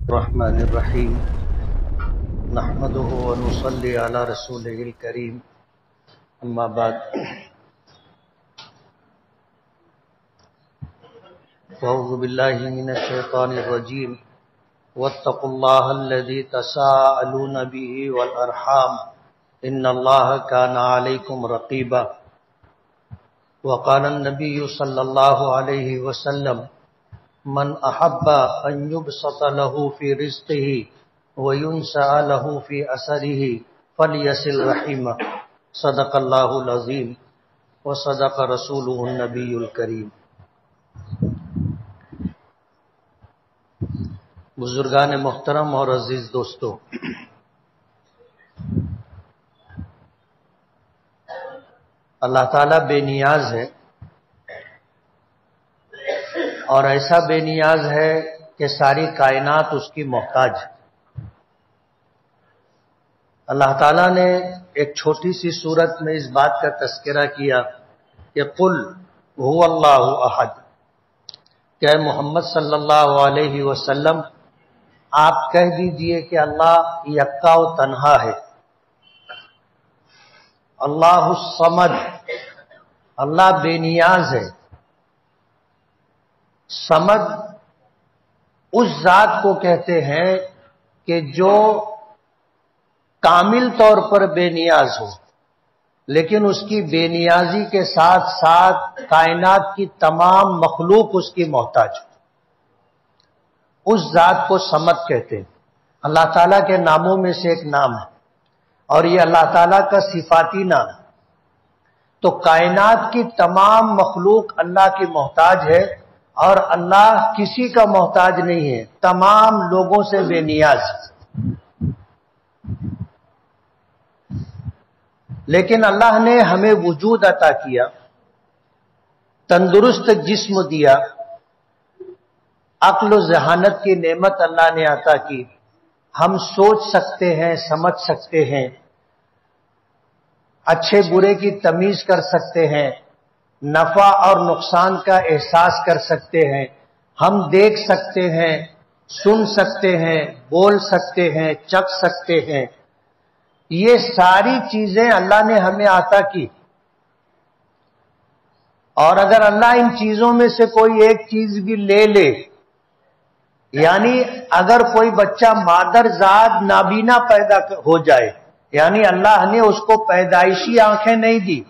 الرحمن الرحیم نحمده ونصلی علی رسوله الکریم اما بعد اعوذ باللہ من الشیطان الرجیم واتقوا اللہ الذی تساءلون به والارحام ان اللہ کان علیکم رقیبا وقال النبی صلی اللہ علیہ وسلم من احب ان يبسط له في رزقه وينسأ له في اثره فليصل رحمه صدق اللہ العظیم وصدق رسوله النبی الکریم۔ بزرگان محترم اور عزیز دوستو، اللہ تعالیٰ بے نیاز ہے اور ایسا بے نیاز ہے کہ ساری کائنات اس کی محتاج ہے۔ اللہ تعالیٰ نے ایک چھوٹی سی صورت میں اس بات کا تذکرہ کیا کہ قل هو اللہ احد، کہ اے محمد صلی اللہ علیہ وسلم آپ کہہ دیجئے کہ اللہ یکا و تنہا ہے۔ اللہ الصمد، اللہ بے نیاز ہے۔ صمد اس ذات کو کہتے ہیں کہ جو کامل طور پر بے نیاز ہو، لیکن اس کی بے نیازی کے ساتھ ساتھ کائنات کی تمام مخلوق اس کی محتاج ہو، اس ذات کو صمد کہتے ہیں۔ اللہ تعالیٰ کے ناموں میں سے ایک نام ہے اور یہ اللہ تعالیٰ کا صفاتی نام ہے۔ تو کائنات کی تمام مخلوق اللہ کی محتاج ہے اور اللہ کسی کا محتاج نہیں ہے، تمام لوگوں سے بے نیاز ہے۔ لیکن اللہ نے ہمیں وجود عطا کیا، تندرست جسم دیا، عقل و ذہانت کی نعمت اللہ نے عطا کی، ہم سوچ سکتے ہیں، سمجھ سکتے ہیں، اچھے برے کی تمیز کر سکتے ہیں، نفع اور نقصان کا احساس کر سکتے ہیں، ہم دیکھ سکتے ہیں، سن سکتے ہیں، بول سکتے ہیں، چکھ سکتے ہیں۔ یہ ساری چیزیں اللہ نے ہمیں عطا کی، اور اگر اللہ ان چیزوں میں سے کوئی ایک چیز بھی لے لے، یعنی اگر کوئی بچہ مادرزاد نابینا پیدا ہو جائے، یعنی اللہ نے اس کو پیدائشی آنکھیں نہیں دی،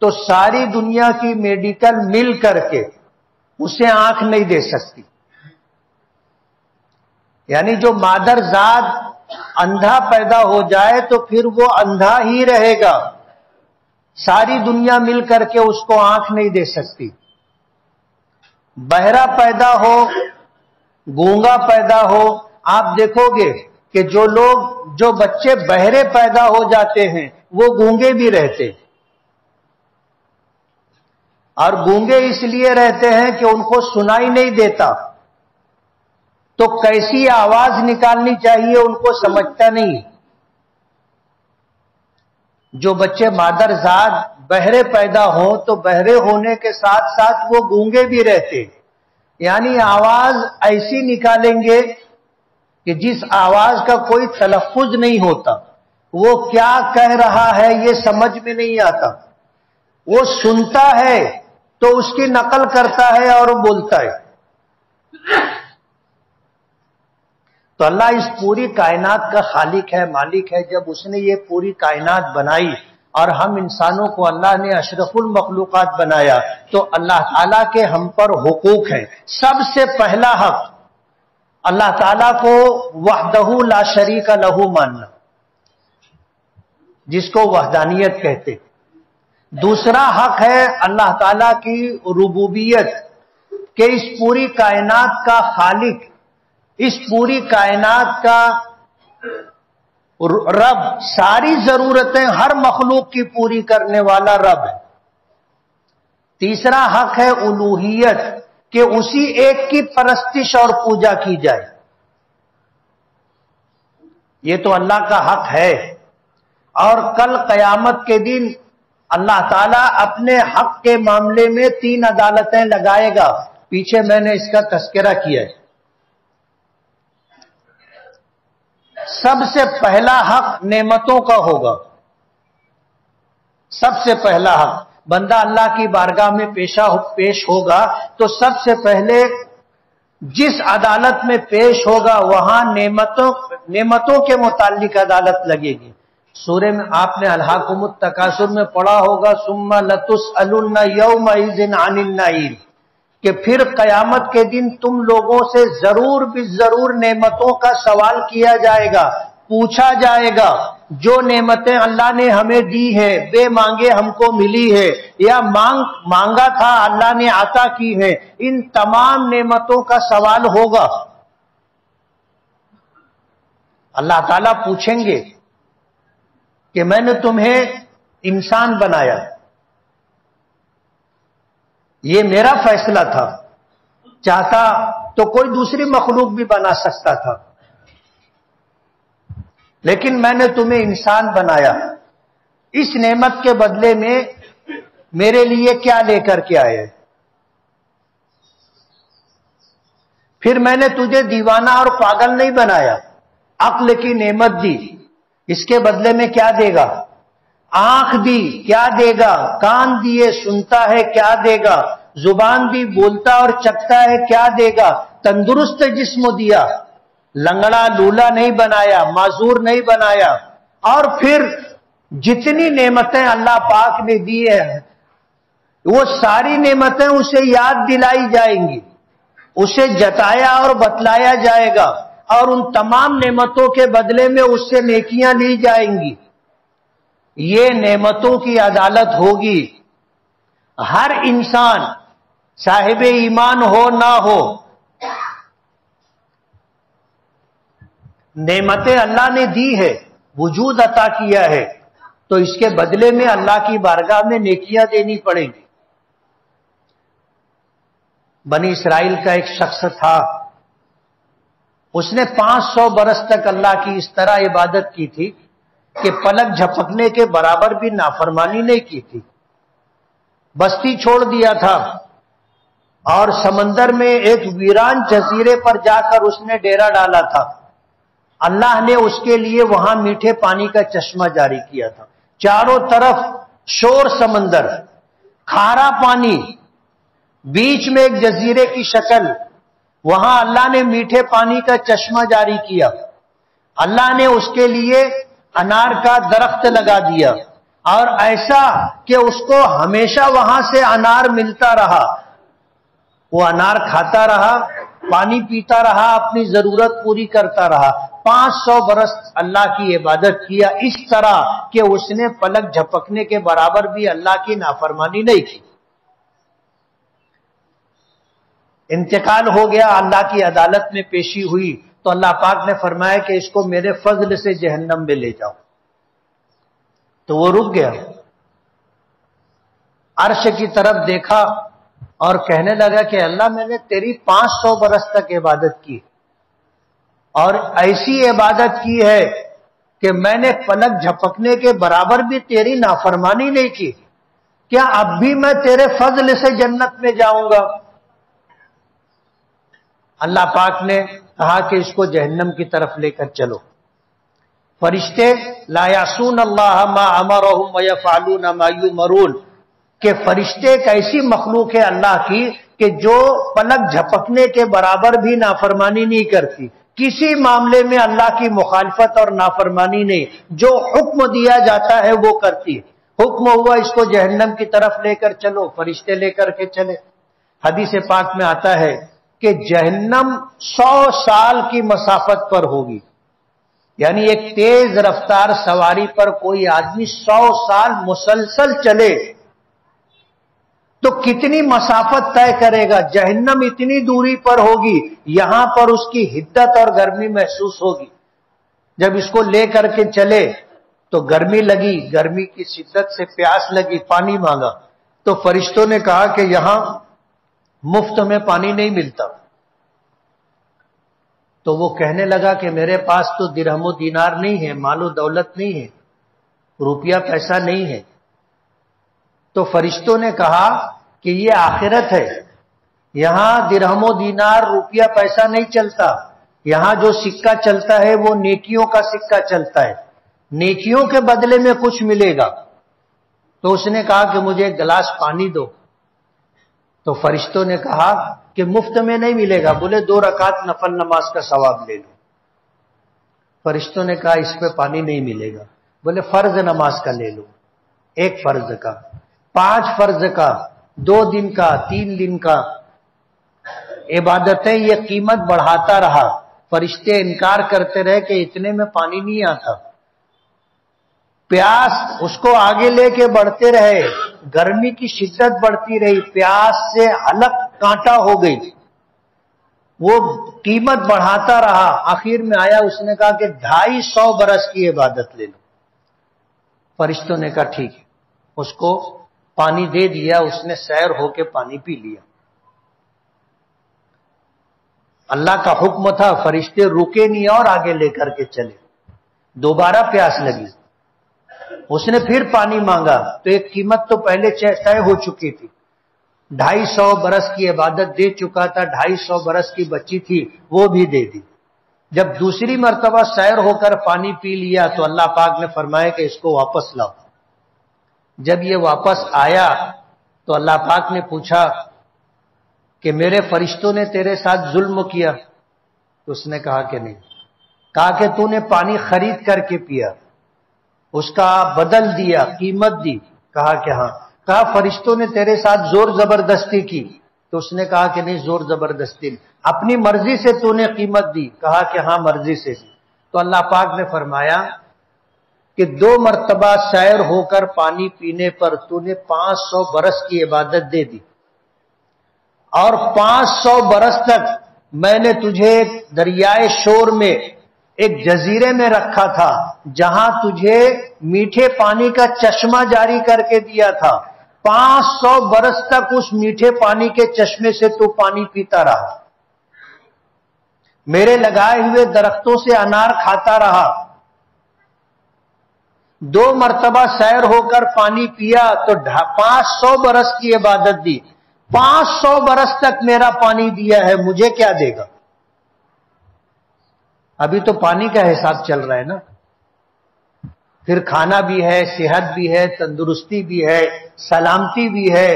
تو ساری دنیا کی میڈیکل مل کر کے اسے آنکھ نہیں دے سکتی۔ یعنی جو مادرزاد اندھا پیدا ہو جائے تو پھر وہ اندھا ہی رہے گا، ساری دنیا مل کر کے اس کو آنکھ نہیں دے سکتی۔ بہرا پیدا ہو، گونگا پیدا ہو، آپ دیکھو گے کہ جو بچے بہرے پیدا ہو جاتے ہیں وہ گونگے بھی رہتے ہیں، اور گونگے اس لیے رہتے ہیں کہ ان کو سنائی نہیں دیتا، تو کیسی آواز نکالنی چاہیے ان کو سمجھتا نہیں۔ جو بچے مادرزاد بہرے پیدا ہوں تو بہرے ہونے کے ساتھ ساتھ وہ گونگے بھی رہتے، یعنی آواز ایسی نکالیں گے کہ جس آواز کا کوئی تلفظ نہیں ہوتا، وہ کیا کہہ رہا ہے یہ سمجھ میں نہیں آتا، وہ سنتا ہے تو اس کی نقل کرتا ہے اور بولتا ہے۔ تو اللہ اس پوری کائنات کا خالق ہے، مالک ہے۔ جب اس نے یہ پوری کائنات بنائی اور ہم انسانوں کو اللہ نے اشرف المخلوقات بنایا، تو اللہ تعالیٰ کے ہم پر حقوق ہیں۔ سب سے پہلا حق اللہ تعالیٰ کو وحدہ لا شریک لہ ماننا، جس کو وحدانیت کہتے۔ دوسرا حق ہے اللہ تعالیٰ کی ربوبیت، کہ اس پوری کائنات کا خالق، اس پوری کائنات کا رب، ساری ضرورتیں ہر مخلوق کی پوری کرنے والا رب ہے۔ تیسرا حق ہے الوہیت، کہ اسی ایک کی پرستش اور پوجا کی جائے۔ یہ تو اللہ کا حق ہے، اور کل قیامت کے دن اللہ تعالیٰ اپنے حق کے معاملے میں 3 عدالتیں لگائے گا۔ پیچھے میں نے اس کا تذکرہ کیا ہے۔ سب سے پہلا حق نعمتوں کا ہوگا. سب سے پہلا حق بندہ اللہ کی بارگاہ میں پیش ہوگا تو سب سے پہلے جس عدالت میں پیش ہوگا وہاں نعمتوں کے متعلق عدالت لگے گی. سورہ میں آپ نے الہاکم التکاثر میں پڑھا ہوگا ثم لتسألن یومئذ عن النعیم، کہ پھر قیامت کے دن تم لوگوں سے ضرور بالضرور نعمتوں کا سوال کیا جائے گا، پوچھا جائے گا. جو نعمتیں اللہ نے ہمیں دی ہے بے مانگے ہم کو ملی ہے یا مانگا تھا اللہ نے عطا کی ہے، ان تمام نعمتوں کا سوال ہوگا. اللہ تعالیٰ پوچھیں گے کہ میں نے تمہیں انسان بنایا، یہ میرا فیصلہ تھا، چاہتا تو کوئی دوسری مخلوق بھی بنا سکتا تھا، لیکن میں نے تمہیں انسان بنایا. اس نعمت کے بدلے میں میرے لیے کیا لے کر کے آئے؟ پھر میں نے تجھے دیوانہ اور پاگل نہیں بنایا، عقل کی نعمت دی، اس کے بدلے میں کیا دے گا؟ آنکھ دی، کیا دے گا؟ کان دیے، سنتا ہے، کیا دے گا؟ زبان دی، بولتا اور چکھتا ہے، کیا دے گا؟ تندرست جسم دیا، لنگڑا لولا نہیں بنایا، معذور نہیں بنایا. اور پھر جتنی نعمتیں اللہ پاک نے دی ہیں وہ ساری نعمتیں اسے یاد دلائی جائیں گی، اسے جتایا اور بتلایا جائے گا، اور ان تمام نعمتوں کے بدلے میں اس سے نیکیاں لی جائیں گی. یہ نعمتوں کی عدالت ہوگی. ہر انسان صاحب ایمان ہو نہ ہو، نعمتیں اللہ نے دی ہے، وجود عطا کیا ہے، تو اس کے بدلے میں اللہ کی بارگاہ میں نیکیاں دینی پڑیں گی. بنی اسرائیل کا ایک شخص تھا، اس نے 500 برس تک اللہ کی اس طرح عبادت کی تھی کہ پلک جھپکنے کے برابر بھی نافرمانی نہیں کی تھی. بستی چھوڑ دیا تھا اور سمندر میں ایک ویران جزیرے پر جا کر اس نے ڈیرا ڈالا تھا. اللہ نے اس کے لیے وہاں میٹھے پانی کا چشمہ جاری کیا تھا. چاروں طرف شور سمندر، کھارا پانی، بیچ میں ایک جزیرے کی شکل، وہاں اللہ نے میٹھے پانی کا چشمہ جاری کیا. اللہ نے اس کے لیے انار کا درخت لگا دیا اور ایسا کہ اس کو ہمیشہ وہاں سے انار ملتا رہا. وہ انار کھاتا رہا، پانی پیتا رہا، اپنی ضرورت پوری کرتا رہا. 500 برس اللہ کی عبادت کیا اس طرح کہ اس نے پلک جھپکنے کے برابر بھی اللہ کی نافرمانی نہیں کی. انتقال ہو گیا، اللہ کی عدالت میں پیشی ہوئی تو اللہ پاک نے فرمایا کہ اس کو میرے فضل سے جہنم میں لے جاؤ. تو وہ رک گیا، عرش کی طرف دیکھا اور کہنے لگا کہ اللہ میں نے تیری 500 برس تک عبادت کی اور ایسی عبادت کی ہے کہ میں نے پلک جھپکنے کے برابر بھی تیری نافرمانی نہیں کی، کیا اب بھی میں تیرے فضل سے جنت میں جاؤں گا؟ اللہ پاک نے کہا کہ اس کو جہنم کی طرف لے کر چلو. فرشتے لا یعصون اللہ ما امرهم ویفعلون ما یؤمرون، کہ فرشتے ایک ایسی مخلوق ہے اللہ کی کہ جو پلک جھپکنے کے برابر بھی نافرمانی نہیں کرتی. کسی معاملے میں اللہ کی مخالفت اور نافرمانی نہیں، جو حکم دیا جاتا ہے وہ کرتی. حکم ہوا اس کو جہنم کی طرف لے کر چلو، فرشتے لے کر کے چلے. حدیث پاک میں آتا ہے کہ جہنم 100 سال کی مسافت پر ہوگی، یعنی ایک تیز رفتار سواری پر کوئی آدمی 100 سال مسلسل چلے تو کتنی مسافت طے کرے گا؟ جہنم اتنی دوری پر ہوگی، یہاں پر اس کی حدت اور گرمی محسوس ہوگی. جب اس کو لے کر کے چلے تو گرمی لگی، گرمی کی شدت سے پیاس لگی، پانی مانگا تو فرشتوں نے کہا کہ یہاں مفت میں پانی نہیں ملتا. تو وہ کہنے لگا کہ میرے پاس تو درہم و دینار نہیں ہے، مال و دولت نہیں ہے، روپیہ پیسہ نہیں ہے. تو فرشتوں نے کہا کہ یہ آخرت ہے، یہاں درہم و دینار روپیہ پیسہ نہیں چلتا، یہاں جو سکہ چلتا ہے وہ نیکیوں کا سکہ چلتا ہے، نیکیوں کے بدلے میں کچھ ملے گا۔ تو اس نے کہا کہ مجھے ایک گلاس پانی دو، تو فرشتوں نے کہا کہ مفت میں نہیں ملے گا، بولے 2 رکعت نفل نماز کا ثواب لے لو۔ فرشتوں نے کہا اس پہ پانی نہیں ملے گا، بولے فرض نماز کا لے لو، 1 فرض کا، 5 فرض کا، 2 دن کا، 3 دن کا۔ عبادتیں یہ قیمت بڑھاتا رہا، فرشتے انکار کرتے رہے کہ اتنے میں پانی نہیں آتا، پیاس اس کو آگے لے کے بڑھتے رہے، گرمی کی شدت بڑھتی رہی، پیاس سے حلق کانٹا ہو گئی، وہ قیمت بڑھاتا رہا، آخر میں آیا اس نے کہا کہ 250 برس کی عبادت لے لو۔ فرشتوں نے کہا ٹھیک ہے، اس کو پانی دے دیا، اس نے سیر ہو کے پانی پی لیا۔ اللہ کا حکم تھا، فرشتے رکے نہیں اور آگے لے کر کے چلے۔ دوبارہ پیاس لگی، اس نے پھر پانی مانگا، تو ایک قیمت تو پہلے طے ہو چکی تھی، 250 برس کی عبادت دے چکا تھا، 250 برس کی بچی تھی وہ بھی دے دی۔ جب دوسری مرتبہ سیر ہو کر پانی پی لیا تو اللہ پاک نے فرمایا کہ اس کو واپس لاؤ۔ جب یہ واپس آیا تو اللہ پاک نے پوچھا کہ میرے فرشتوں نے تیرے ساتھ ظلم کیا؟ تو اس نے کہا کہ نہیں۔ کہا کہ تو نے پانی خرید کر کے پیا، اس کا بدل دیا، قیمت دی؟ کہا کہ ہاں۔ کہا فرشتوں نے تیرے ساتھ زور زبردستی کی؟ تو اس نے کہا کہ نہیں، زور زبردستی نہیں، اپنی مرضی سے تو نے قیمت دی؟ کہا کہ ہاں مرضی سے دی۔ تو اللہ پاک نے فرمایا کہ 2 مرتبہ سیر ہو کر پانی پینے پر تو نے 500 برس کی عبادت دے دی، اور 500 برس تک میں نے تجھے دریائے شور میں ایک جزیرے میں رکھا تھا جہاں تجھے میٹھے پانی کا چشمہ جاری کر کے دیا تھا، 500 برس تک اس میٹھے پانی کے چشمے سے تو پانی پیتا رہا، میرے لگائے ہوئے درختوں سے انار کھاتا رہا، 2 مرتبہ سیر ہو کر پانی پیا تو 500 برس کی عبادت دی، 500 برس تک میرا پانی دیا ہے، مجھے کیا دے گا؟ ابھی تو پانی کا حساب چل رہا ہے نا، پھر کھانا بھی ہے، صحت بھی ہے، تندرستی بھی ہے، سلامتی بھی ہے،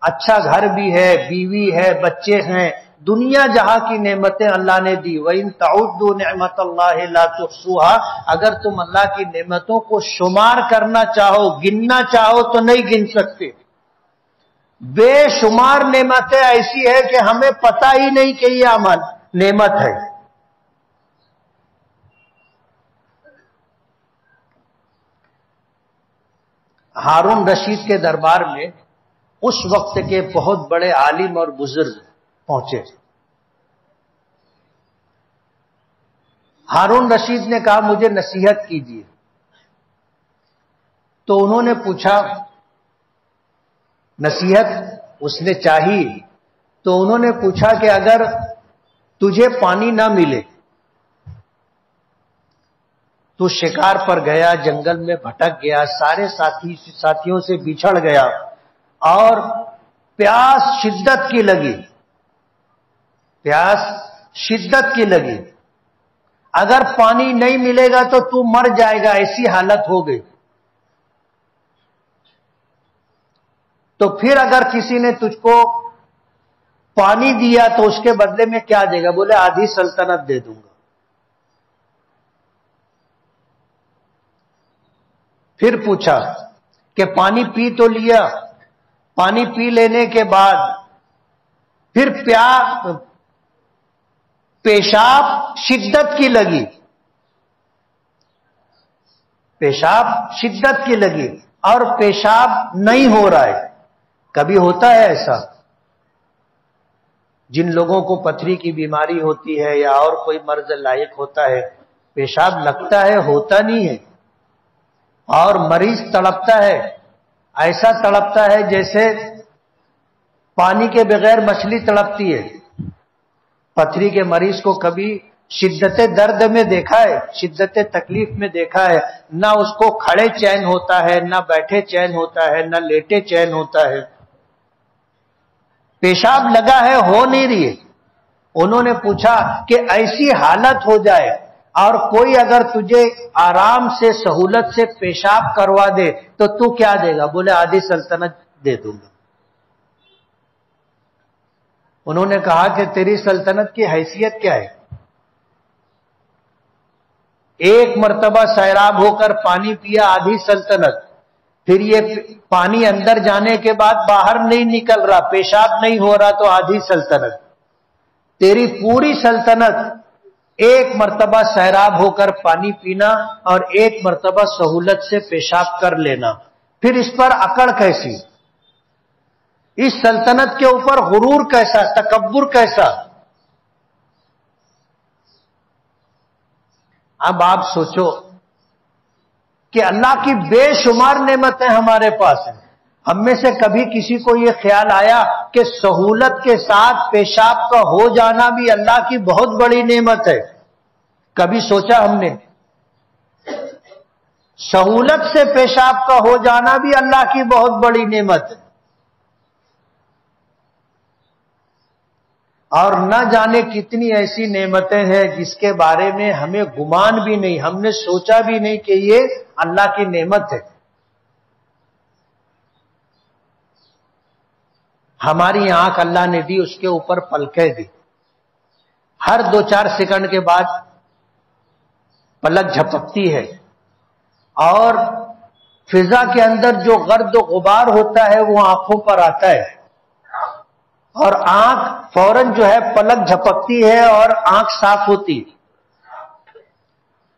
اچھا گھر بھی ہے، بیوی ہے، بچے ہیں، دنیا جہاں کی نعمتیں اللہ نے دی۔ وَإِن تَعُدُّوا نِعْمَتَ اللَّهِ لَا تُحْصُوهَا، اگر تم اللہ کی نعمتوں کو شمار کرنا چاہو، گننا چاہو تو نہیں گن سکتے، بے شمار نعمتیں ایسی ہے کہ ہمیں پتہ ہی نہیں کہ یہ عمل نعمت ہے۔ ہارون رشید کے دربار میں اس وقت کے بہت بڑے عالم اور بزرگ پہنچے۔ ہارون رشید نے کہا مجھے نصیحت کیجیے، تو انہوں نے پوچھا نصیحت اس نے چاہی، تو انہوں نے پوچھا کہ اگر تجھے پانی نہ ملے تو شکار پر گیا، جنگل میں بھٹک گیا، سارے ساتھیوں سے بچھڑ گیا، اور پیاس شدت کی لگی، پیاس شدت کی لگی، اگر پانی نہیں ملے گا تو تو مر جائے گا، ایسی حالت ہو گئی، تو پھر اگر کسی نے تجھ کو پانی دیا تو اس کے بدلے میں کیا دے گا؟ بولے آدھی سلطنت دے دوں گا۔ پھر پوچھا کہ پانی پی تو لیا، پانی پی لینے کے بعد پھر پیشاب شدت کی لگی، پیشاب شدت کی لگی اور پیشاب نہیں ہو رہا ہے۔ کبھی ہوتا ہے ایسا، جن لوگوں کو پتھری کی بیماری ہوتی ہے یا اور کوئی مرض لائق ہوتا ہے، پیشاب لگتا ہے، ہوتا نہیں ہے، اور مریض تڑپتا ہے، ایسا تڑپتا ہے جیسے پانی کے بغیر مچھلی تڑپتی ہے۔ پتھری کے مریض کو کبھی شدت درد میں دیکھا ہے، شدت تکلیف میں دیکھا ہے؟ نہ اس کو کھڑے چین ہوتا ہے، نہ بیٹھے چین ہوتا ہے، نہ لیٹے چین ہوتا ہے، پیشاب لگا ہے، ہو نہیں رہی ہے۔ انہوں نے پوچھا کہ ایسی حالت ہو جائے اور کوئی اگر تجھے آرام سے سہولت سے پیشاب کروا دے تو تو کیا دے گا؟ بولے آدھی سلطنت دے دوں گا۔ انہوں نے کہا کہ تیری سلطنت کی حیثیت کیا ہے؟ ایک مرتبہ سیراب ہو کر پانی پیا، آدھی سلطنت، پھر یہ پانی اندر جانے کے بعد باہر نہیں نکل رہا، پیشاب نہیں ہو رہا تو آدھی سلطنت۔ تیری پوری سلطنت ایک مرتبہ سیراب ہو کر پانی پینا اور ایک مرتبہ سہولت سے پیشاب کر لینا، پھر اس پر اکڑ کیسی؟ اس سلطنت کے اوپر غرور کیسا، تکبر کیسا؟ اب آپ سوچو کہ اللہ کی بے شمار نعمتیں ہمارے پاس ہیں، ہم میں سے کبھی کسی کو یہ خیال آیا کہ سہولت کے ساتھ پیشاب کا ہو جانا بھی اللہ کی بہت بڑی نعمت ہے؟ کبھی سوچا ہم نے؟ سہولت سے پیشاب کا ہو جانا بھی اللہ کی بہت بڑی نعمت ہے، اور نہ جانے کتنی ایسی نعمتیں ہیں جس کے بارے میں ہمیں گمان بھی نہیں، ہم نے سوچا بھی نہیں کہ یہ اللہ کی نعمت ہے۔ ہماری آنکھ اللہ نے دی، اس کے اوپر پلکیں دی، ہر 2-4 سیکنڈ کے بعد پلک جھپکتی ہے، اور فضا کے اندر جو گرد و غبار ہوتا ہے وہ آنکھوں پر آتا ہے، اور آنکھ فوراً جو ہے پلک جھپکتی ہے اور آنکھ صاف ہوتی۔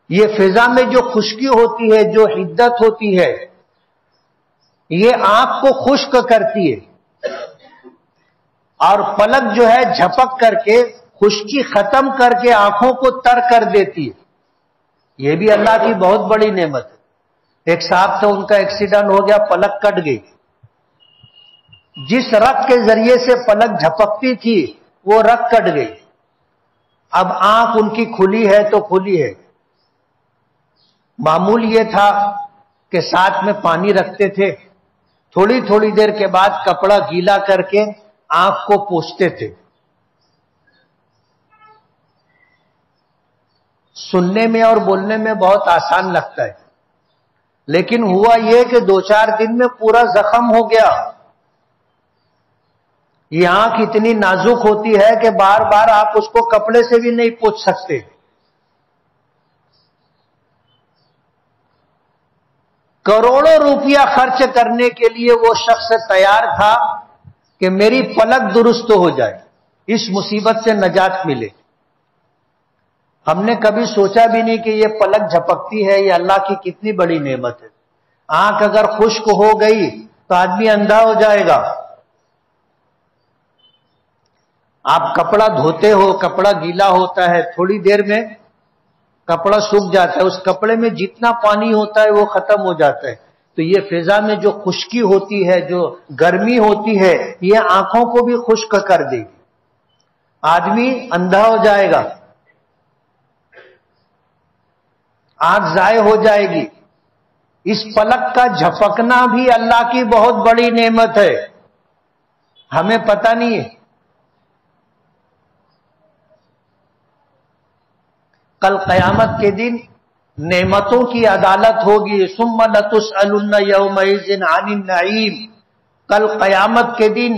یہ فضا میں جو خشکی ہوتی ہے، جو حدت ہوتی ہے، یہ آنکھ کو خشک کرتی ہے، اور پلک جو ہے جھپک کر کے خشکی ختم کر کے آنکھوں کو تر کر دیتی ہے۔ یہ بھی اللہ کی بہت بڑی نعمت ہے۔ ایک صاحب سے ان کا ایکسیڈنٹ ہو گیا، پلک کٹ گئی، جس رگ کے ذریعے سے پلک جھپکتی تھی وہ رگ کٹ گئی، اب آنکھ ان کی کھلی ہے تو کھلی ہے۔ معمول یہ تھا کہ ساتھ میں پانی رکھتے تھے، تھوڑی تھوڑی دیر کے بعد کپڑا گیلا کر کے آنکھ کو پوچھتے تھے۔ سننے میں اور بولنے میں بہت آسان لگتا ہے، لیکن ہوا یہ کہ 2-4 دن میں پورا زخم ہو گیا۔ یہ آنکھ اتنی نازک ہوتی ہے کہ بار بار آپ اس کو کپڑے سے بھی نہیں پوچھ سکتے۔ کروڑوں روپیہ خرچ کرنے کے لیے وہ شخص تیار تھا کہ میری پلک درست ہو جائے، اس مصیبت سے نجات ملے۔ ہم نے کبھی سوچا بھی نہیں کہ یہ پلک جھپکتی ہے، یہ اللہ کی کتنی بڑی نعمت ہے۔ آنکھ اگر خشک ہو گئی تو آدمی اندھا ہو جائے گا۔ آپ کپڑا دھوتے ہو، کپڑا گیلا ہوتا ہے، تھوڑی دیر میں کپڑا سوکھ جاتا ہے، اس کپڑے میں جتنا پانی ہوتا ہے وہ ختم ہو جاتا ہے۔ تو یہ فضا میں جو خشکی ہوتی ہے، جو گرمی ہوتی ہے، یہ آنکھوں کو بھی خشک کر دے گی، آدمی اندھا ہو جائے گا، آنکھ ضائع ہو جائے گی۔ اس پلک کا جھپکنا بھی اللہ کی بہت بڑی نعمت ہے، ہمیں پتہ نہیں ہے۔ کل قیامت کے دن نعمتوں کی عدالت ہوگی، ثم لتسألن یومئذ عن النعیم۔ کل قیامت کے دن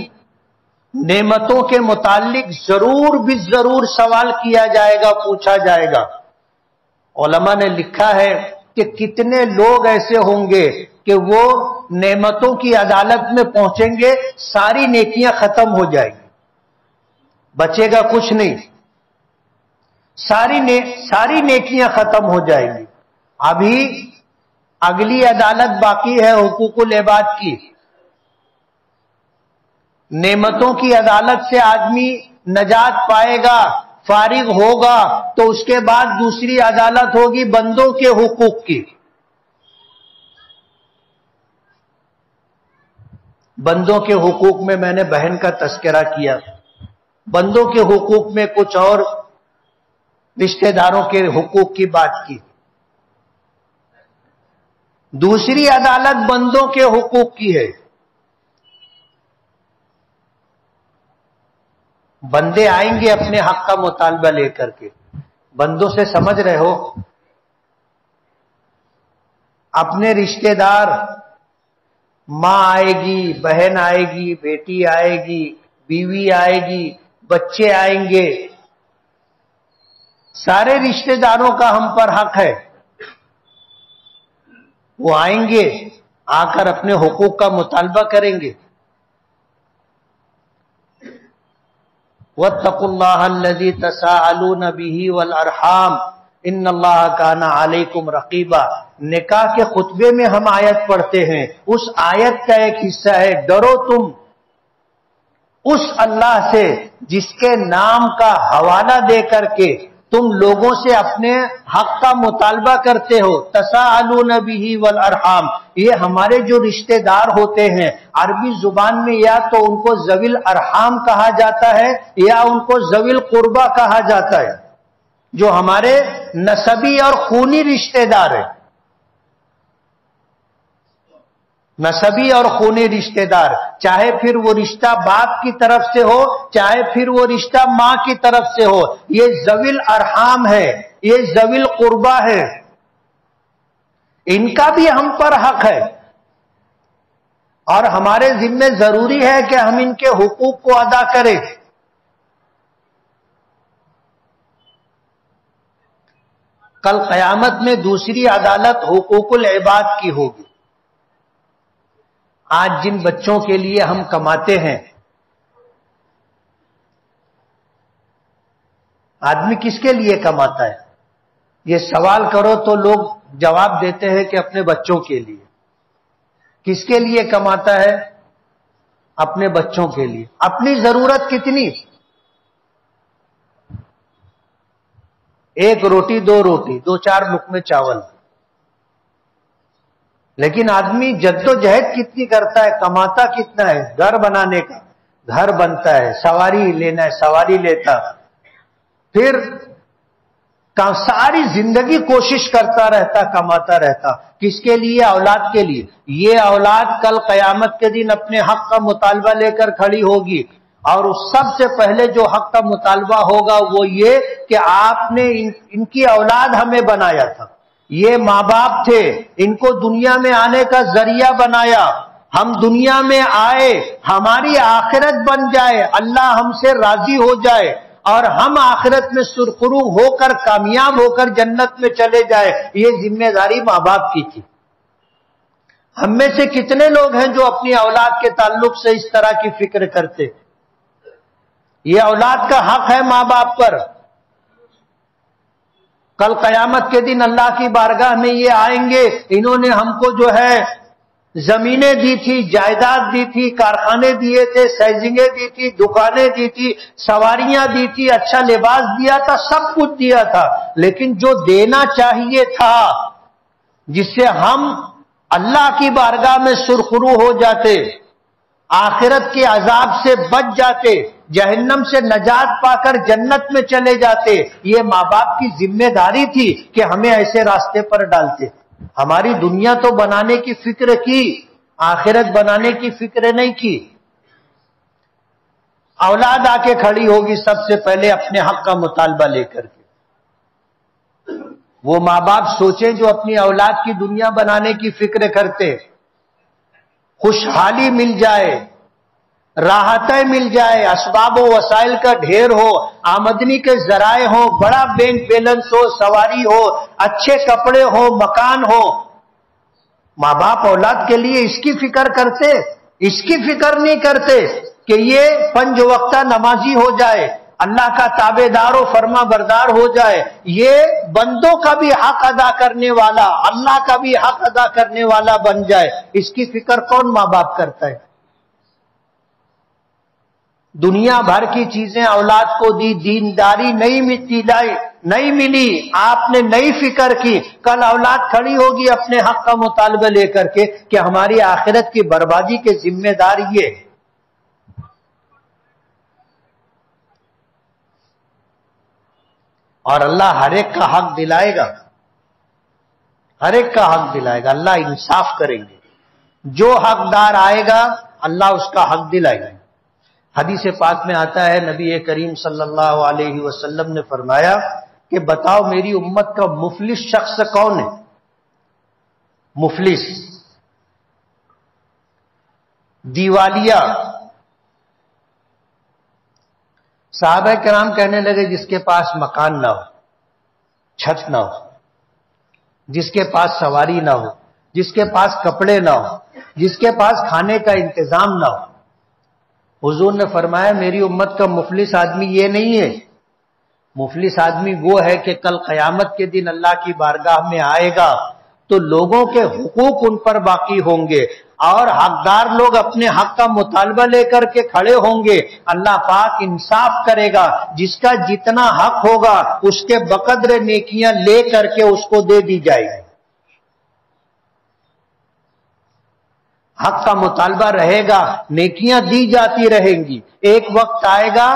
نعمتوں کے متعلق ضرور بھی ضرور سوال کیا جائے گا، پوچھا جائے گا۔ علماء نے لکھا ہے کہ کتنے لوگ ایسے ہوں گے کہ وہ نعمتوں کی عدالت میں پہنچیں گے، ساری نیکیاں ختم ہو جائیں گی، بچے گا کچھ نہیں، ساری نیکیاں ختم ہو جائیں گی۔ ابھی اگلی عدالت باقی ہے حقوق العباد کی۔ نعمتوں کی عدالت سے آدمی نجات پائے گا، فارغ ہوگا، تو اس کے بعد دوسری عدالت ہوگی بندوں کے حقوق کی۔ بندوں کے حقوق میں نے بہن کا تذکرہ کیا، بندوں کے حقوق میں کچھ اور رشتہ داروں کے حقوق کی بات کی۔ دوسری عدالت بندوں کے حقوق کی ہے۔ بندے آئیں گے اپنے حق کا مطالبہ لے کر کے. بندوں سے سمجھ رہے ہو؟ اپنے رشتہ دار، ماں آئے گی، بہن آئے گی، بیٹی آئے گی، بیوی آئے گی، بچے آئیں گے، سارے رشتہ داروں کا ہم پر حق ہے. وہ آئیں گے، آ کر اپنے حقوق کا مطالبہ کریں گے. وَاتَّقُوا اللَّهَ الَّذِي تَسَاءَلُونَ بِهِ وَالْأَرْحَامَ إِنَّ اللَّهَ كَانَ عَلَيْكُمْ رَقِيبًا. نکاح کے خطبے میں ہم آیت پڑھتے ہیں، اس آیت کا ایک حصہ ہے ڈرو تم اس اللہ سے جس کے نام کا حوالہ دے کر کے تم لوگوں سے اپنے حق کا مطالبہ کرتے ہو. تساءلون بہ والارحام، یہ ہمارے جو رشتہ دار ہوتے ہیں عربی زبان میں یا تو ان کو ذوی الارحام کہا جاتا ہے یا ان کو ذوی القربہ کہا جاتا ہے، جو ہمارے نسبی اور خونی رشتہ دار ہیں. نسبی اور خونی رشتہ دار، چاہے پھر وہ رشتہ باپ کی طرف سے ہو چاہے پھر وہ رشتہ ماں کی طرف سے ہو، یہ ذوی الارحام ہے، یہ ذوی القربہ ہے. ان کا بھی ہم پر حق ہے اور ہمارے ذمے ضروری ہے کہ ہم ان کے حقوق کو ادا کریں. کل قیامت میں دوسری عدالت حقوق العباد کی ہوگی. آج جن بچوں کے لیے ہم کماتے ہیں، آدمی کس کے لیے کماتا ہے؟ یہ سوال کرو تو لوگ جواب دیتے ہیں کہ اپنے بچوں کے لیے. کس کے لیے کماتا ہے؟ اپنے بچوں کے لیے. اپنی ضرورت کتنی؟ ایک روٹی، دو روٹی، دو چار لقمے چاول. لیکن آدمی جدوجہد کتنی کرتا ہے، کماتا کتنا ہے؟ گھر بنانے کا گھر بنتا ہے، سواری لینا ہے سواری لیتا، پھر ساری زندگی کوشش کرتا رہتا، کماتا رہتا. کس کے لیے؟ اولاد کے لیے. یہ اولاد کل قیامت کے دن اپنے حق کا مطالبہ لے کر کھڑی ہوگی، اور سب سے پہلے جو حق کا مطالبہ ہوگا وہ یہ کہ آپ نے ان کی اولاد ہمیں بنایا تھا، یہ ماں باپ تھے، ان کو دنیا میں آنے کا ذریعہ بنایا، ہم دنیا میں آئے ہماری آخرت بن جائے، اللہ ہم سے راضی ہو جائے اور ہم آخرت میں سرخرو ہو کر کامیاب ہو کر جنت میں چلے جائے. یہ ذمہ داری ماں باپ کی تھی. ہم میں سے کتنے لوگ ہیں جو اپنی اولاد کے تعلق سے اس طرح کی فکر کرتے؟ یہ اولاد کا حق ہے ماں باپ پر. کل قیامت کے دن اللہ کی بارگاہ میں یہ آئیں گے، انہوں نے ہم کو جو ہے زمینیں دی تھی، جائیداد دی تھی، کارخانے دیے تھے، سیزنگیں دی تھی، دکانیں دی تھی، سواریاں دی تھی، اچھا لباس دیا تھا، سب کچھ دیا تھا، لیکن جو دینا چاہیے تھا جس سے ہم اللہ کی بارگاہ میں سرخرو ہو جاتے، آخرت کے عذاب سے بچ جاتے، جہنم سے نجات پا کر جنت میں چلے جاتے، یہ ماں باپ کی ذمہ داری تھی کہ ہمیں ایسے راستے پر ڈالتے. ہماری دنیا تو بنانے کی فکر کی، آخرت بنانے کی فکر نہیں کی. اولاد آ کے کھڑی ہوگی سب سے پہلے اپنے حق کا مطالبہ لے کر کے. وہ ماں باپ سوچیں جو اپنی اولاد کی دنیا بنانے کی فکر کرتے، خوشحالی مل جائے، راحتیں مل جائے، اسباب و وسائل کا ڈھیر ہو، آمدنی کے ذرائع ہو، بڑا بینک بیلنس ہو، سواری ہو، اچھے کپڑے ہو، مکان ہو. ماں باپ اولاد کے لیے اس کی فکر کرتے؟ اس کی فکر نہیں کرتے کہ یہ 5 وقتہ نمازی ہو جائے، اللہ کا تابع دار و فرما بردار ہو جائے، یہ بندوں کا بھی حق ادا کرنے والا، اللہ کا بھی حق ادا کرنے والا بن جائے. اس کی فکر کون ماں باپ کرتا ہے؟ دنیا بھر کی چیزیں اولاد کو دی، دینداری نہیں ملی، آپ نے نئی فکر کی. کل اولاد کھڑی ہوگی اپنے حق کا مطالبہ لے کر کے کہ ہماری آخرت کی بربادی کے ذمہ دار یہ. اور اللہ ہر ایک کا حق دلائے گا، ہر ایک کا حق دلائے گا. اللہ انصاف کریں گے، جو حقدار آئے گا اللہ اس کا حق دلائے گا. حدیث پاک میں آتا ہے نبی کریم صلی اللہ علیہ وسلم نے فرمایا کہ بتاؤ میری امت کا مفلس شخص کون ہے؟ مفلس، دیوالیہ۔ صحابہ کرام کہنے لگے جس کے پاس مکان نہ ہو، چھت نہ ہو، جس کے پاس سواری نہ ہو، جس کے پاس کپڑے نہ ہو، جس کے پاس کھانے کا انتظام نہ ہو۔ حضور نے فرمایا میری امت کا مفلس آدمی یہ نہیں ہے، مفلس آدمی وہ ہے کہ کل قیامت کے دن اللہ کی بارگاہ میں آئے گا تو لوگوں کے حقوق ان پر باقی ہوں گے اور حقدار لوگ اپنے حق کا مطالبہ لے کر کے کھڑے ہوں گے۔ اللہ پاک انصاف کرے گا، جس کا جتنا حق ہوگا اس کے بقدر نیکیاں لے کر کے اس کو دے دی جائے گی۔ حق کا مطالبہ رہے گا، نیکیاں دی جاتی رہیں گی۔ ایک وقت آئے گا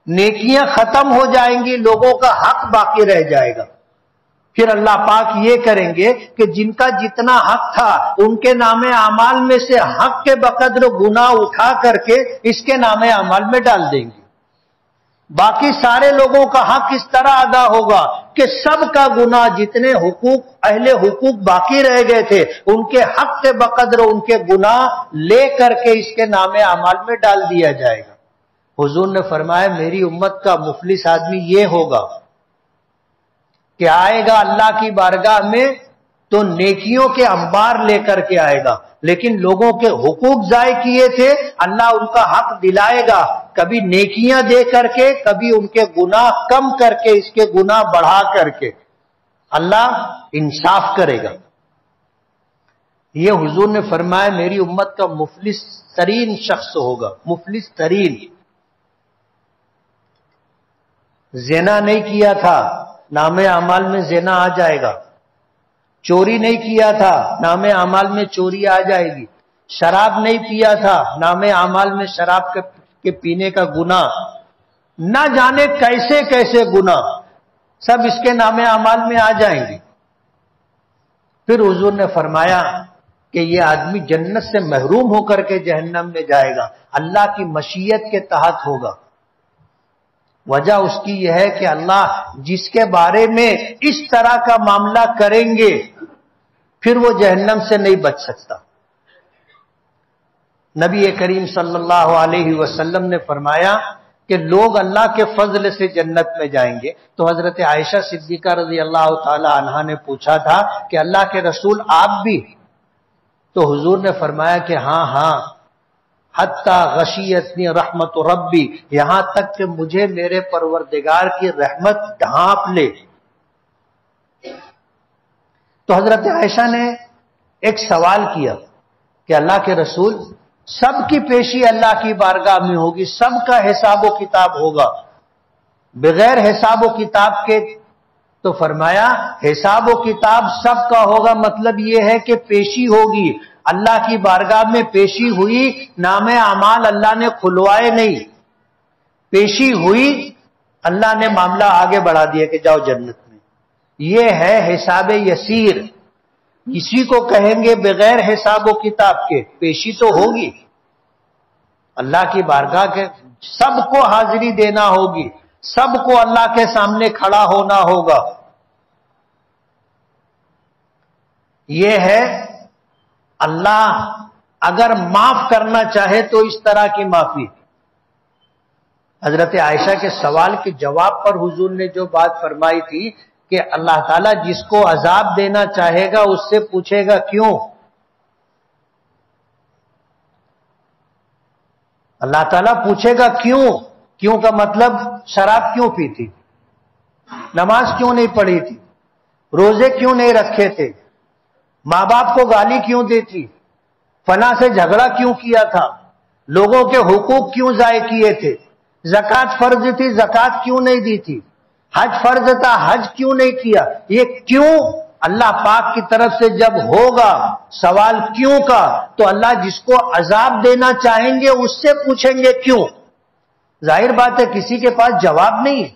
نیکیاں ختم ہو جائیں گی، لوگوں کا حق باقی رہ جائے گا۔ پھر اللہ پاک یہ کریں گے کہ جن کا جتنا حق تھا ان کے نام اعمال میں سے حق کے بقدر گناہ اٹھا کر کے اس کے نام اعمال میں ڈال دیں گے۔ باقی سارے لوگوں کا حق اس طرح ادا ہوگا کہ سب کا گناہ، جتنے حقوق اہل حقوق باقی رہ گئے تھے ان کے حق کے بقدر ان کے گناہ لے کر کے اس کے نام اعمال میں ڈال دیا جائے گا۔ حضور نے فرمایا میری امت کا مفلس آدمی یہ ہوگا کہ آئے گا اللہ کی بارگاہ میں تو نیکیوں کے انبار لے کر کے آئے گا، لیکن لوگوں کے حقوق ضائع کیے تھے، اللہ ان کا حق دلائے گا، کبھی نیکیاں دے کر کے، کبھی ان کے گناہ کم کر کے، اس کے گناہ بڑھا کر کے اللہ انصاف کرے گا۔ یہ حضور نے فرمایا میری امت کا مفلس ترین شخص ہوگا، مفلس ترین۔ زنا نہیں کیا تھا، نام اعمال میں زنا آ جائے گا۔ چوری نہیں کیا تھا، نام اعمال میں چوری آ جائے گی۔ شراب نہیں پیا تھا، نام اعمال میں شراب کے پینے کا گناہ، نہ جانے کیسے کیسے گناہ سب اس کے نام اعمال میں آ جائیں گے۔ پھر حضور نے فرمایا کہ یہ آدمی جنت سے محروم ہو کر کے جہنم میں جائے گا، اللہ کی مشیت کے تحت ہوگا۔ وجہ اس کی یہ ہے کہ اللہ جس کے بارے میں اس طرح کا معاملہ کریں گے پھر وہ جہنم سے نہیں بچ سکتا۔ نبی کریم صلی اللہ علیہ وسلم نے فرمایا کہ لوگ اللہ کے فضل سے جنت میں جائیں گے۔ تو حضرت عائشہ صدیقہ رضی اللہ تعالی عنہا نے پوچھا تھا کہ اللہ کے رسول آپ بھی؟ تو حضور نے فرمایا کہ ہاں ہاں، حتی غشیتنی رحمت ربی، یہاں تک کہ مجھے میرے پروردگار کی رحمت ڈھانپ لے۔ تو حضرت عائشہ نے ایک سوال کیا کہ اللہ کے رسول سب کی پیشی اللہ کی بارگاہ میں ہوگی، سب کا حساب و کتاب ہوگا، بغیر حساب و کتاب کے؟ تو فرمایا حساب و کتاب سب کا ہوگا، مطلب یہ ہے کہ پیشی ہوگی، اللہ کی بارگاہ میں پیشی ہوئی، نام اعمال اللہ نے کھلوائے نہیں، پیشی ہوئی، اللہ نے معاملہ آگے بڑھا دیا کہ جاؤ جنت میں۔ یہ ہے حساب یسیر، اسی کو کہیں گے بغیر حساب و کتاب کے۔ پیشی تو ہوگی، اللہ کی بارگاہ کے سب کو حاضری دینا ہوگی، سب کو اللہ کے سامنے کھڑا ہونا ہوگا۔ یہ ہے اللہ اگر معاف کرنا چاہے تو اس طرح کی معافی۔ حضرت عائشہ کے سوال کے جواب پر حضور نے جو بات فرمائی تھی کہ اللہ تعالیٰ جس کو عذاب دینا چاہے گا اس سے پوچھے گا کیوں؟ اللہ تعالیٰ پوچھے گا کیوں؟ کیوں کا مطلب شراب کیوں پی تھی، نماز کیوں نہیں پڑھی تھی، روزے کیوں نہیں رکھے تھے، ماں باپ کو گالی کیوں دی تھی، فلاں سے جھگڑا کیوں کیا تھا، لوگوں کے حقوق کیوں ضائع کیے تھے، زکوٰۃ فرض تھی زکوٰۃ کیوں نہیں دی تھی، حج فرض تھا حج کیوں نہیں کیا۔ یہ کیوں اللہ پاک کی طرف سے جب ہوگا سوال کیوں کا تو اللہ جس کو عذاب دینا چاہیں گے اس سے پوچھیں گے کیوں۔ ظاہر بات ہے کسی کے پاس جواب نہیں ہے۔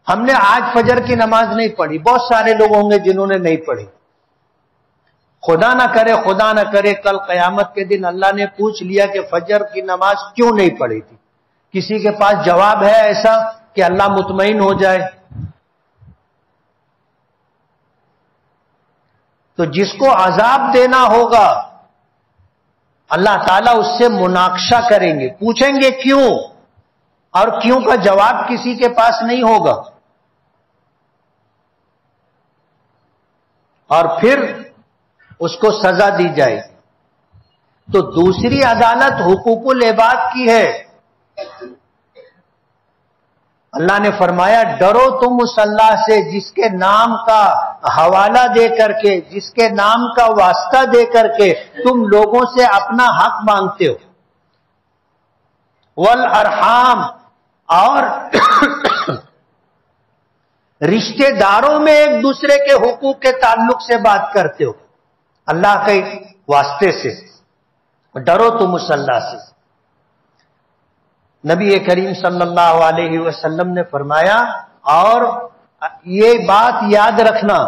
ہم نے آج فجر کی نماز نہیں پڑھی، بہت سارے لوگ ہوں گے جنہوں نے نہیں پڑھی، خدا نہ کرے کل قیامت کے دن اللہ نے پوچھ لیا کہ فجر کی نماز کیوں نہیں پڑھی تھی، کسی کے پاس جواب ہے ایسا کہ اللہ مطمئن ہو جائے؟ تو جس کو عذاب دینا ہوگا اللہ تعالیٰ اس سے مناقشہ کریں گے، پوچھیں گے کیوں، اور کیوں کا جواب کسی کے پاس نہیں ہوگا، اور پھر اس کو سزا دی جائے۔ تو دوسری عدالت حقوق العباد کی ہے۔ اللہ نے فرمایا ڈرو تم اس اللہ سے جس کے نام کا حوالہ دے کر کے، جس کے نام کا واسطہ دے کر کے تم لوگوں سے اپنا حق مانگتے ہو، والارحام، اور رشتہ داروں میں ایک دوسرے کے حقوق کے تعلق سے بات کرتے ہو، اللہ کے واسطے سے ڈرو تم اس اللہ سے۔ نبی کریم صلی اللہ علیہ وسلم نے فرمایا، اور یہ بات یاد رکھنا،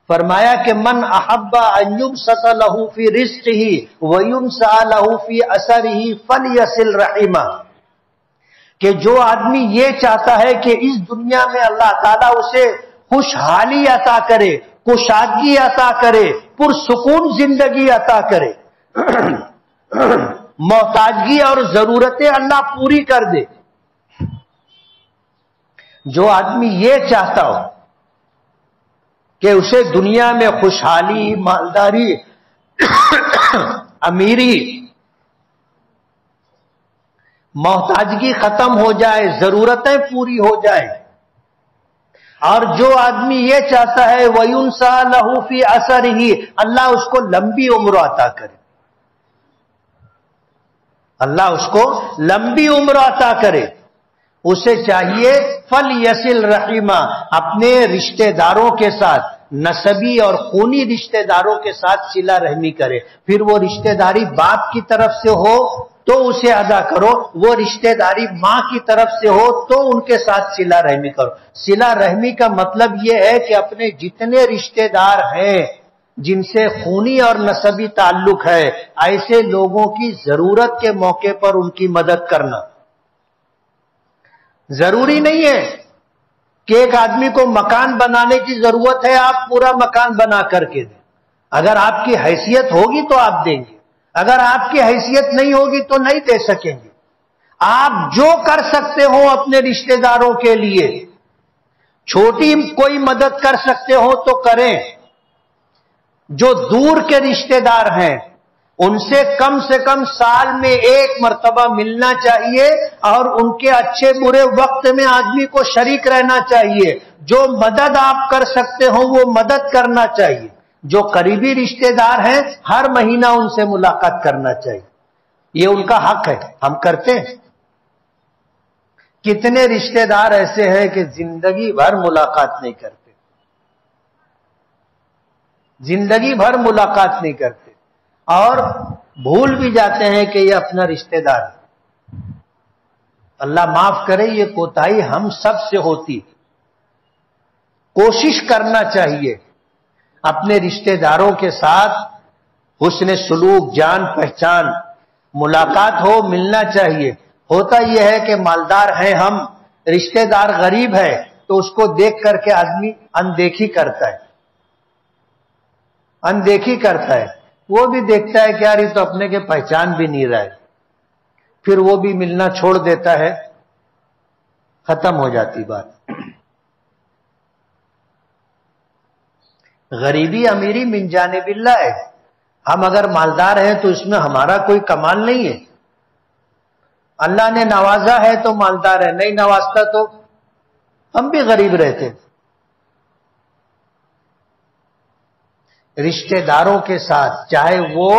فرمایا کہ من احب ان یبسط له فی رزقه وینسأ له فی اثره فلیصل رحمہ، کہ جو آدمی یہ چاہتا ہے کہ اس دنیا میں اللہ تعالیٰ اسے خوشحالی عطا کرے، کشادگی عطا کرے، پرسکون زندگی عطا کرے، محتاجگی اور ضرورتیں اللہ پوری کر دے، جو آدمی یہ چاہتا ہو کہ اسے دنیا میں خوشحالی، مالداری، امیری، محتاجگی ختم ہو جائے، ضرورتیں پوری ہو جائیں، اور جو آدمی یہ چاہتا ہے وَيُنْسَى لَهُ فِي أَثَرِهِ، اللہ اس کو لمبی عمر عطا کرے، اللہ اس کو لمبی عمر عطا کرے، اسے چاہیے فَلْيَصِلْ رَحِمًا، اپنے رشتہ داروں کے ساتھ، نسبی اور خونی رشتہ داروں کے ساتھ صلہ رحمی کرے، پھر وہ رشتہ داری باپ کی طرف سے ہو تو اسے ادا کرو، وہ رشتہ داری ماں کی طرف سے ہو تو ان کے ساتھ صلہ رحمی کرو۔ صلہ رحمی کا مطلب یہ ہے کہ اپنے جتنے رشتہ دار ہیں جن سے خونی اور نسبی تعلق ہے، ایسے لوگوں کی ضرورت کے موقع پر ان کی مدد کرنا۔ ضروری نہیں ہے کہ ایک آدمی کو مکان بنانے کی ضرورت ہے آپ پورا مکان بنا کر کے دیں، اگر آپ کی حیثیت ہوگی تو آپ دیں گے، اگر آپ کی حیثیت نہیں ہوگی تو نہیں دے سکیں گے۔ آپ جو کر سکتے ہو اپنے رشتہ داروں کے لیے، چھوٹی کوئی مدد کر سکتے ہو تو کریں۔ جو دور کے رشتہ دار ہیں ان سے کم سال میں ایک مرتبہ ملنا چاہیے، اور ان کے اچھے برے وقت میں آدمی کو شریک رہنا چاہیے۔ جو مدد آپ کر سکتے ہو وہ مدد کرنا چاہیے۔ جو قریبی رشتہ دار ہیں ہر مہینہ ان سے ملاقات کرنا چاہیے، یہ ان کا حق ہے، ہم کرتے ہیں۔ کتنے رشتہ دار ایسے ہیں کہ زندگی بھر ملاقات نہیں کرتے، زندگی بھر ملاقات نہیں کرتے، اور بھول بھی جاتے ہیں کہ یہ اپنا رشتہ دار ہے۔ اللہ معاف کرے، یہ کوتاہی ہم سب سے ہوتی۔ کوشش کرنا چاہیے اپنے رشتہ داروں کے ساتھ حسن سلوک، جان پہچان، ملاقات ہو، ملنا چاہیے۔ ہوتا یہ ہے کہ مالدار ہیں ہم، رشتہ دار غریب ہے تو اس کو دیکھ کر کے آدمی اندیکھی کرتا ہے، اندیکھی کرتا ہے، وہ بھی دیکھتا ہے کہ یار یہ تو اپنے کے پہچان بھی نہیں رہا ہے، پھر وہ بھی ملنا چھوڑ دیتا ہے، ختم ہو جاتی بات۔ غریبی امیری من جانب اللہ ہے، ہم اگر مالدار ہیں تو اس میں ہمارا کوئی کمال نہیں ہے، اللہ نے نوازا ہے تو مالدار ہے، نہیں نوازتا تو ہم بھی غریب رہتے۔ رشتہ داروں کے ساتھ، چاہے وہ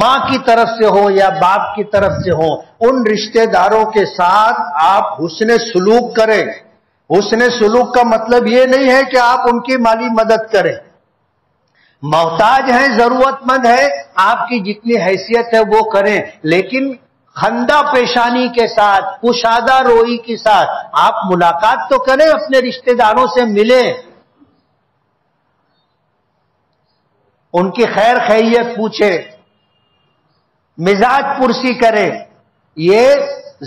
ماں کی طرف سے ہو یا باپ کی طرف سے ہو، ان رشتہ داروں کے ساتھ آپ حسن سلوک کریں۔ حسن سلوک کا مطلب یہ نہیں ہے کہ آپ ان کی مالی مدد کریں، محتاج ہیں، ضرورت مند ہے، آپ کی جتنی حیثیت ہے وہ کریں، لیکن خندہ پیشانی کے ساتھ، کشادہ روئی کے ساتھ آپ ملاقات تو کریں، اپنے رشتہ داروں سے ملیں۔ ان کی خیر خیریت پوچھے، مزاج پرسی کرے، یہ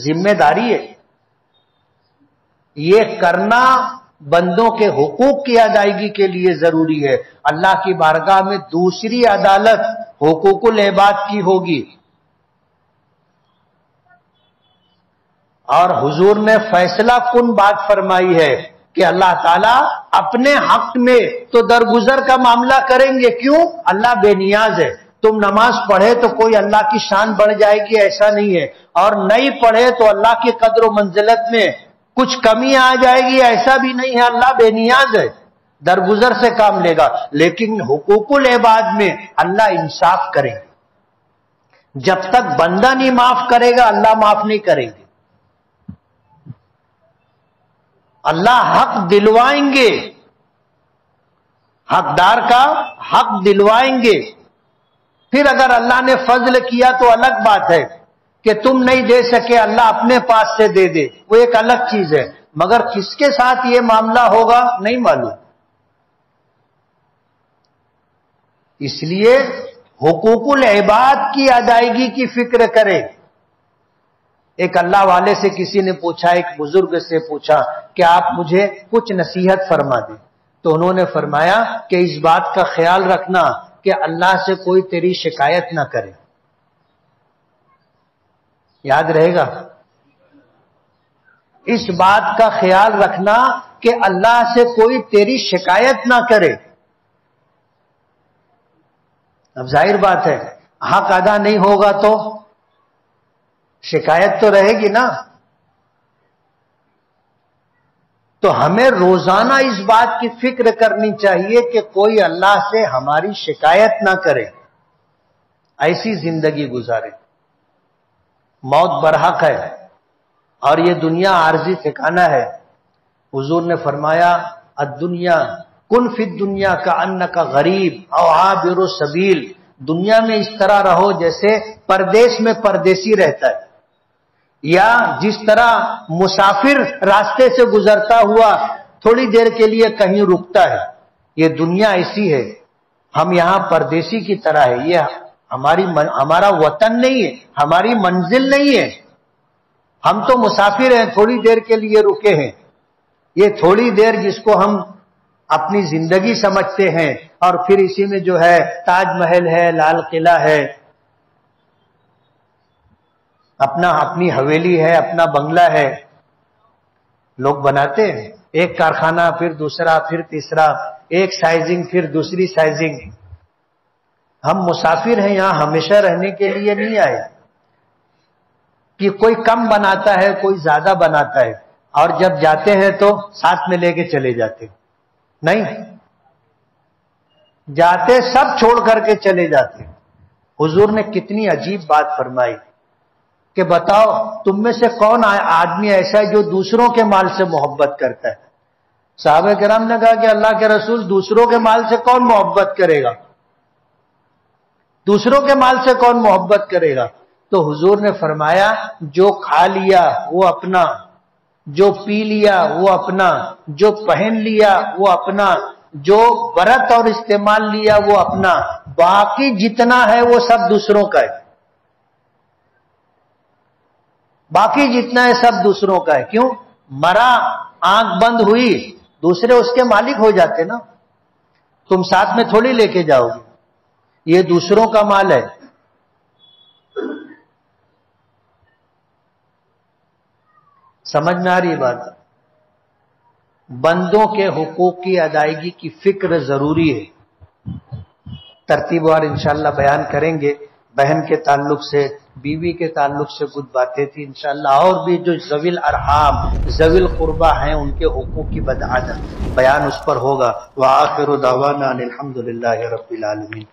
ذمہ داری ہے۔ یہ کرنا بندوں کے حقوق کی ادائیگی کے لیے ضروری ہے۔ اللہ کی بارگاہ میں دوسری عدالت حقوق العباد کی ہوگی، اور حضور نے فیصلہ کن بات فرمائی ہے کہ اللہ تعالیٰ اپنے حق میں تو درگزر کا معاملہ کریں گے۔ کیوں؟ اللہ بے نیاز ہے۔ تم نماز پڑھے تو کوئی اللہ کی شان بڑھ جائے گی، ایسا نہیں ہے، اور نہیں پڑھے تو اللہ کی قدر و منزلت میں کچھ کمی آ جائے گی، ایسا بھی نہیں ہے۔ اللہ بے نیاز ہے، درگزر سے کام لے گا۔ لیکن حقوق العباد میں اللہ انصاف کرے گا۔ جب تک بندہ نہیں معاف کرے گا، اللہ معاف نہیں کریں گے۔ اللہ حق دلوائیں گے، حقدار کا حق دلوائیں گے۔ پھر اگر اللہ نے فضل کیا تو الگ بات ہے کہ تم نہیں دے سکے، اللہ اپنے پاس سے دے دے، وہ ایک الگ چیز ہے۔ مگر کس کے ساتھ یہ معاملہ ہوگا نہیں معلوم۔ اس لیے حقوق العباد کی ادائیگی کی فکر کرے۔ ایک اللہ والے سے کسی نے پوچھا، ایک بزرگ سے پوچھا کہ آپ مجھے کچھ نصیحت فرما دیں، تو انہوں نے فرمایا کہ اس بات کا خیال رکھنا کہ اللہ سے کوئی تیری شکایت نہ کرے۔ یاد رہے گا؟ اس بات کا خیال رکھنا کہ اللہ سے کوئی تیری شکایت نہ کرے۔ اب ظاہر بات ہے، حق ادا نہیں ہوگا تو شکایت تو رہے گی نا۔ تو ہمیں روزانہ اس بات کی فکر کرنی چاہیے کہ کوئی اللہ سے ہماری شکایت نہ کرے، ایسی زندگی گزارے۔ موت برحق ہے، اور یہ دنیا عارضی ٹھکانہ ہے۔ حضور نے فرمایا الدنیا کن فی الدنیا کأنک غریب او عابر السبیل، دنیا میں اس طرح رہو جیسے پردیس میں پردیسی رہتا ہے، یا جس طرح مسافر راستے سے گزرتا ہوا تھوڑی دیر کے لیے کہیں رکتا ہے۔ یہ دنیا ایسی ہے، ہم یہاں پردیسی کی طرح ہے۔ یہ ہمارا وطن نہیں ہے، ہماری منزل نہیں ہے۔ ہم تو مسافر ہیں، تھوڑی دیر کے لیے رکے ہیں۔ یہ تھوڑی دیر جس کو ہم اپنی زندگی سمجھتے ہیں، اور پھر اسی میں جو ہے تاج محل ہے، لال قلعہ ہے، اپنی حویلی ہے، اپنا بنگلہ ہے، لوگ بناتے ہیں۔ ایک کارخانہ، پھر دوسرا، پھر تیسرا، ایک سائزنگ، پھر دوسری سائزنگ۔ ہم مسافر ہیں، یہاں ہمیشہ رہنے کے لیے نہیں آئے کہ کوئی کم بناتا ہے، کوئی زیادہ بناتا ہے، اور جب جاتے ہیں تو ساتھ میں لے کے چلے جاتے۔ نہیں، جاتے سب چھوڑ کر کے چلے جاتے۔ حضور نے کتنی عجیب بات فرمائی کہ بتاؤ تم میں سے کون آدمی ایسا ہے جو دوسروں کے مال سے محبت کرتا ہے؟ صحابہ کرام نے کہا کہ اللہ کے رسول، دوسروں کے مال سے کون محبت کرے گا؟ دوسروں کے مال سے کون محبت کرے گا؟ تو حضور نے فرمایا جو کھا لیا وہ اپنا، جو پی لیا وہ اپنا، جو پہن لیا وہ اپنا، جو برت اور استعمال لیا وہ اپنا، باقی جتنا ہے وہ سب دوسروں کا ہے۔ باقی جتنا ہے سب دوسروں کا ہے۔ کیوں؟ مرا، آنکھ بند ہوئی، دوسرے اس کے مالک ہو جاتے نا، تم ساتھ میں تھوڑی لے کے جاؤ گے، یہ دوسروں کا مال ہے۔ سمجھ میں آ رہی بات؟ بندوں کے حقوق کی ادائیگی کی فکر ضروری ہے۔ ترتیب وار انشاءاللہ بیان کریں گے۔ بہن کے تعلق سے، بیوی کے تعلق سے کچھ باتیں تھی انشاءاللہ، اور بھی جو ذوی الارحام، ذوی القربہ ہیں ان کے حقوق کی بیان اس پر ہوگا۔ وآخر دعوانا الحمدللہ رب العالمین۔